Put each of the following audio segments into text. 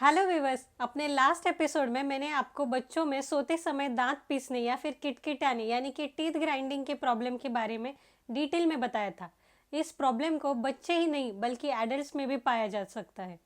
Hello viewers, अपने last episode में मैंने आपको बच्चों में सोते समय दांत पीसने या फिर किटकिटाने यानी कि टीथ ग्राइंडिंग के प्रॉब्लम के बारे में डिटेल में बताया था। इस प्रॉब्लम को बच्चे ही नहीं बल्कि एडल्ट्स में भी पाया जा सकता है।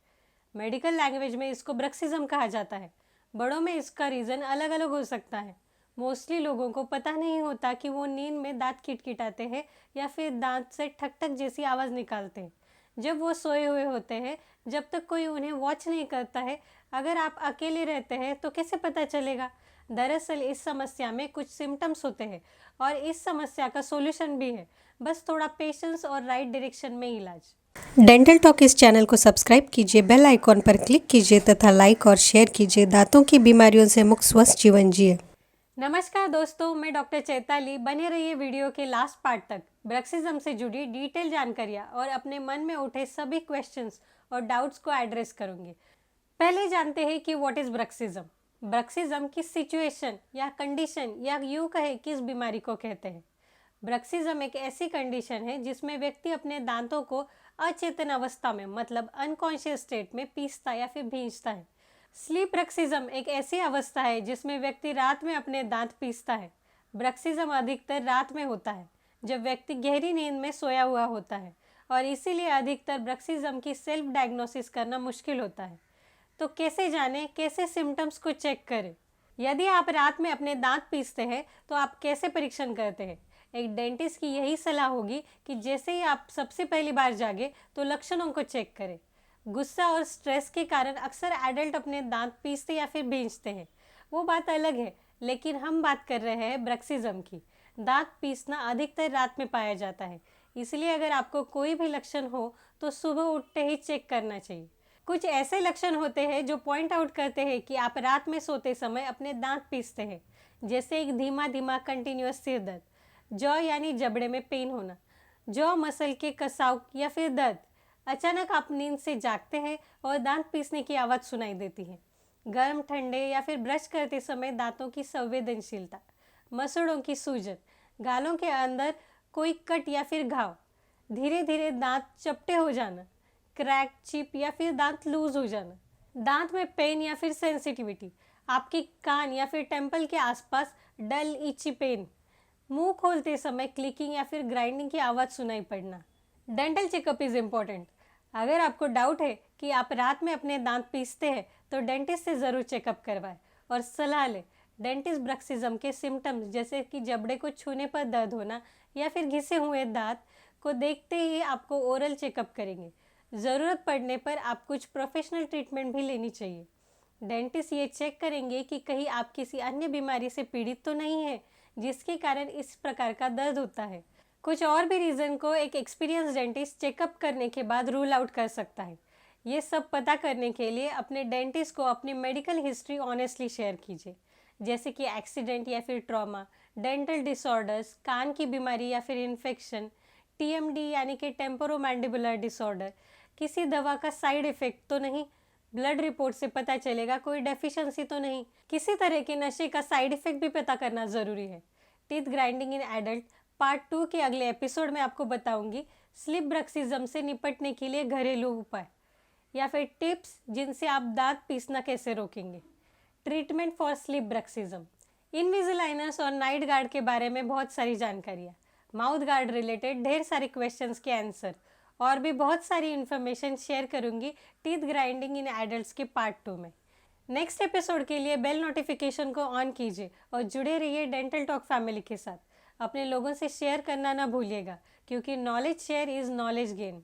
मेडिकल लैंग्वेज में इसको ब्रक्सिज्म कहा जाता है। बड़ों में इसका रीज़न अलग अलग हो सकता है। मोस्टली लोगों को पता नहीं होता कि वो नींद में दांत किटकिटाते हैं या फिर दांत से ठक ठक जैसी आवाज़ निकालते हैं जब वो सोए हुए होते हैं, जब तक कोई उन्हें वॉच नहीं करता है। अगर आप अकेले रहते हैं तो कैसे पता चलेगा? दरअसल इस समस्या में कुछ सिम्टम्स होते हैं और इस समस्या का सॉल्यूशन भी है, बस थोड़ा पेशेंस और राइट डायरेक्शन में इलाज। डेंटल टॉक इस चैनल को सब्सक्राइब कीजिए, बेल आइकॉन पर क्लिक कीजिए तथा लाइक और शेयर कीजिए। दांतों की बीमारियों से मुक्त स्वस्थ जीवन जिए। नमस्कार दोस्तों, मैं डॉक्टर चैताली। बने रहिए वीडियो के लास्ट पार्ट तक। ब्रक्सिज्म से जुड़ी डिटेल जानकारियाँ और अपने मन में उठे सभी क्वेश्चंस और डाउट्स को एड्रेस करूँगी। पहले जानते हैं कि व्हाट इज़ ब्रक्सिज्म। ब्रक्सिज्म किस सिचुएशन या कंडीशन या यूँ कहे किस बीमारी को कहते हैं। ब्रक्सिज्म एक ऐसी कंडीशन है जिसमें व्यक्ति अपने दांतों को अचेतन अवस्था में मतलब अनकॉन्शियस स्टेट में पीसता या फिर भींचता है। स्लीप ब्रक्सिज्म एक ऐसी अवस्था है जिसमें व्यक्ति रात में अपने दांत पीसता है। ब्रक्सिज्म अधिकतर रात में होता है जब व्यक्ति गहरी नींद में सोया हुआ होता है और इसीलिए अधिकतर ब्रक्सिज्म की सेल्फ डायग्नोसिस करना मुश्किल होता है। तो कैसे जानें, कैसे सिम्टम्स को चेक करें? यदि आप रात में अपने दांत पीसते हैं तो आप कैसे परीक्षण करते हैं? एक डेंटिस्ट की यही सलाह होगी कि जैसे ही आप सबसे पहली बार जागे तो लक्षणों को चेक करें। गुस्सा और स्ट्रेस के कारण अक्सर एडल्ट अपने दांत पीसते या फिर भींचते हैं, वो बात अलग है, लेकिन हम बात कर रहे हैं ब्रक्सिज्म की। दांत पीसना अधिकतर रात में पाया जाता है, इसलिए अगर आपको कोई भी लक्षण हो तो सुबह उठते ही चेक करना चाहिए। कुछ ऐसे लक्षण होते हैं जो पॉइंट आउट करते हैं कि आप रात में सोते समय अपने दांत पीसते हैं, जैसे एक धीमा धीमा कंटिन्यूअस सिर दर्द, जॉ यानी जबड़े में पेन होना, जॉ मसल के कसाव या फिर दर्द, अचानक आप नींद से जागते हैं और दांत पीसने की आवाज़ सुनाई देती है, गर्म ठंडे या फिर ब्रश करते समय दांतों की संवेदनशीलता, मसूड़ों की सूजन, गालों के अंदर कोई कट या फिर घाव, धीरे धीरे दांत चपटे हो जाना, क्रैक, चिप या फिर दांत लूज हो जाना, दांत में पेन या फिर सेंसिटिविटी, आपके कान या फिर टेम्पल के आसपास डल इची पेन, मुंह खोलते समय क्लिकिंग या फिर ग्राइंडिंग की आवाज़ सुनाई पड़ना। Dental checkup is important. अगर आपको डाउट है कि आप रात में अपने दांत पीसते हैं तो डेंटिस्ट से ज़रूर चेकअप करवाएं और सलाह लें। डेंटिस्ट ब्रक्सिज्म के सिम्टम्स जैसे कि जबड़े को छूने पर दर्द होना या फिर घिसे हुए दांत को देखते ही आपको ओरल चेकअप करेंगे। ज़रूरत पड़ने पर आप कुछ प्रोफेशनल ट्रीटमेंट भी लेनी चाहिए। डेंटिस्ट ये चेक करेंगे कि कहीं आप किसी अन्य बीमारी से पीड़ित तो नहीं है जिसके कारण इस प्रकार का दर्द होता है। कुछ और भी रीज़न को एक एक्सपीरियंस डेंटिस्ट चेकअप करने के बाद रूल आउट कर सकता है। ये सब पता करने के लिए अपने डेंटिस्ट को अपनी मेडिकल हिस्ट्री ऑनेस्टली शेयर कीजिए, जैसे कि एक्सीडेंट या फिर ट्रॉमा, डेंटल डिसऑर्डर्स, कान की बीमारी या फिर इन्फेक्शन, टीएमडी यानी कि टेम्पोरोमैंडिबुलर डिसऑर्डर, किसी दवा का साइड इफ़ेक्ट तो नहीं, ब्लड रिपोर्ट से पता चलेगा कोई डेफिशिएंसी तो नहीं, किसी तरह के नशे का साइड इफ़ेक्ट भी पता करना ज़रूरी है। Teeth grinding in adult part 2 के अगले एपिसोड में आपको बताऊंगी स्लिप ब्रक्सिज्म से निपटने के लिए घरेलू उपाय या फिर टिप्स जिनसे आप दांत पीसना कैसे रोकेंगे। ट्रीटमेंट फॉर स्लिप ब्रक्सिज्म, इनविजिलाइनस और नाइट गार्ड के बारे में बहुत सारी जानकारियाँ, माउथ गार्ड रिलेटेड ढेर सारे क्वेश्चंस के आंसर और भी बहुत सारी इन्फॉर्मेशन शेयर करूंगी टीथ ग्राइंडिंग इन एडल्ट्स के पार्ट 2 में। नेक्स्ट एपिसोड के लिए बेल नोटिफिकेशन को ऑन कीजिए और जुड़े रहिए डेंटल टॉक फैमिली के साथ। अपने लोगों से शेयर करना ना भूलिएगा, क्योंकि knowledge share is knowledge gain.